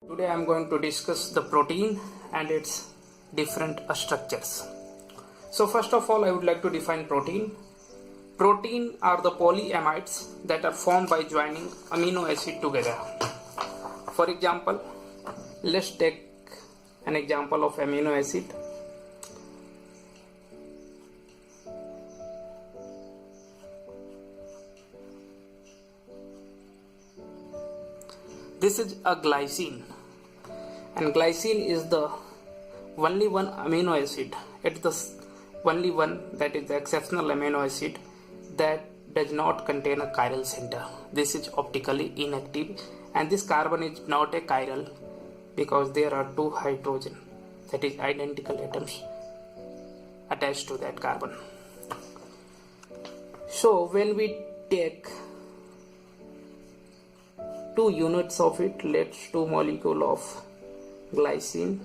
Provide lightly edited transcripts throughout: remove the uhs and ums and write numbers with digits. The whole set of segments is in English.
Today I am going to discuss the protein and its different structures. So first of all I would like to define protein. Protein are the polyamides that are formed by joining amino acid together. For example, let's take an example of amino acid. This is a glycine, and glycine is the only one amino acid. It's the only one that is the exceptional amino acid that does not contain a chiral center. This is optically inactive, and this carbon is not a chiral because there are two hydrogen, that is identical atoms, attached to that carbon. So when we take 2 units of it, let's 2 molecule of glycine,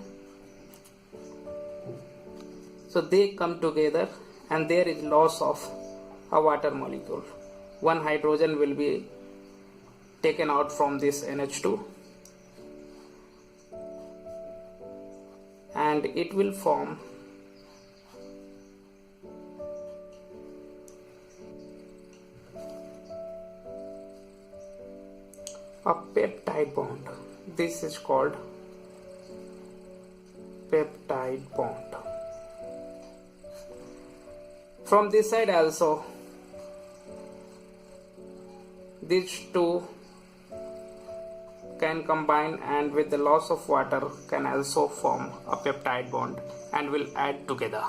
so they come together and there is loss of a water molecule. One hydrogen will be taken out from this NH2 and it will form a peptide bond. This is called peptide bond. From this side also, these two can combine and with the loss of water can also form a peptide bond and will add together.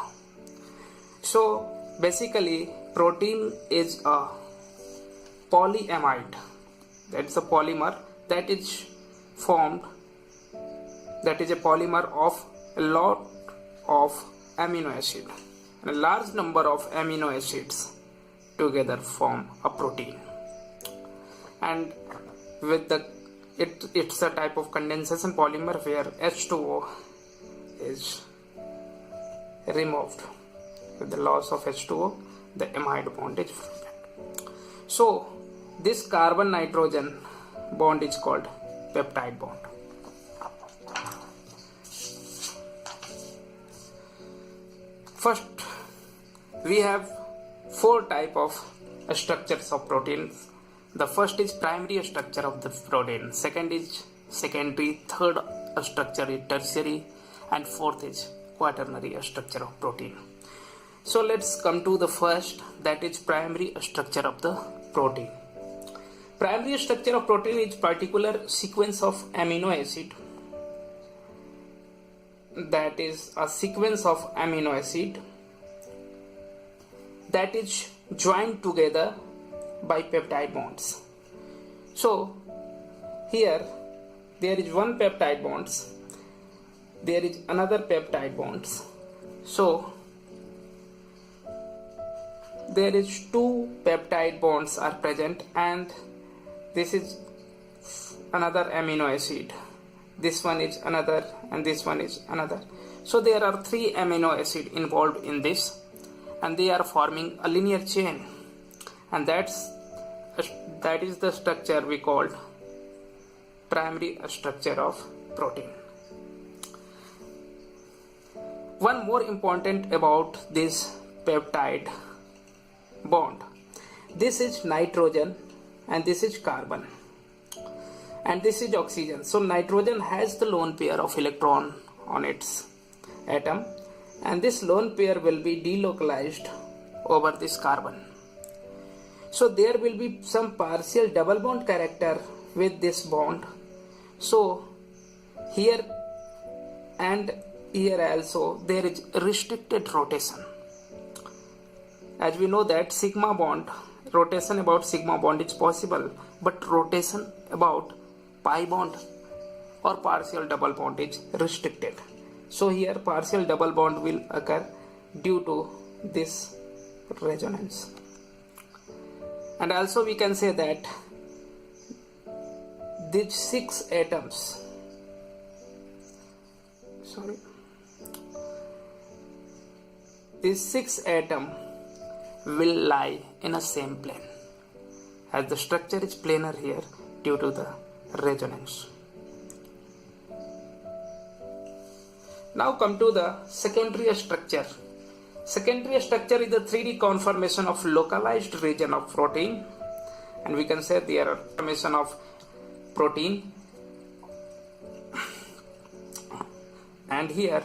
So basically protein is a polyamide. That's a polymer that is formed, that is a polymer of a lot of amino acid. A large number of amino acids together form a protein, and with it's a type of condensation polymer where H2O is removed. With the loss of H2O, the amide bond is formed. So this carbon nitrogen bond is called peptide bond. First, we have 4 type of structures of proteins. The first is primary structure of the protein, second is secondary, third structure is tertiary, and fourth is quaternary structure of protein. So let's come to the first, that is primary structure of the protein. Primary structure of protein is particular sequence of amino acid, that is a sequence of amino acid that is joined together by peptide bonds. So here there is one peptide bonds, there is another peptide bonds, so there is 2 peptide bonds are present, and this is another amino acid, this one is another, and this one is another. So there are 3 amino acid involved in this, and they are forming a linear chain, and that is the structure we called primary structure of protein. One more important about this peptide bond, this is nitrogen and this is carbon and this is oxygen. So nitrogen has the lone pair of electron on its atom, and this lone pair will be delocalized over this carbon. So there will be some partial double bond character with this bond. So here and here also there is restricted rotation. As we know that sigma bond, rotation about sigma bond is possible, but rotation about pi bond or partial double bond is restricted. So here partial double bond will occur due to this resonance. And also we can say that these 6 atoms, these 6 atoms will lie in a same plane, as the structure is planar here due to the resonance. Now come to the secondary structure. Secondary structure is the 3D conformation of localized region of protein, and we can say there are formation of protein, and here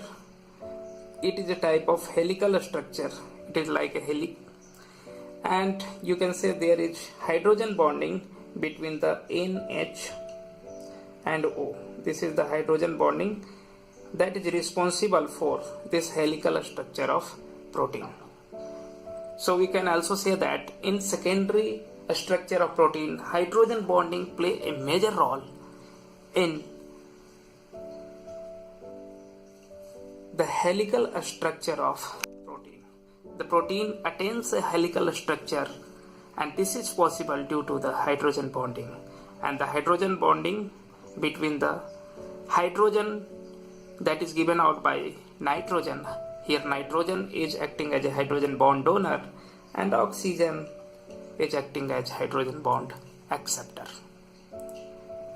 it is a type of helical structure. It is like a helix, and you can say there is hydrogen bonding between the NH and O. This is the hydrogen bonding that is responsible for this helical structure of protein. So we can also say that in secondary structure of protein, hydrogen bonding play a major role in the helical structure of protein. The protein attains a helical structure, and this is possible due to the hydrogen bonding. And the hydrogen bonding between the hydrogen that is given out by nitrogen. Here nitrogen is acting as a hydrogen bond donor, and oxygen is acting as hydrogen bond acceptor.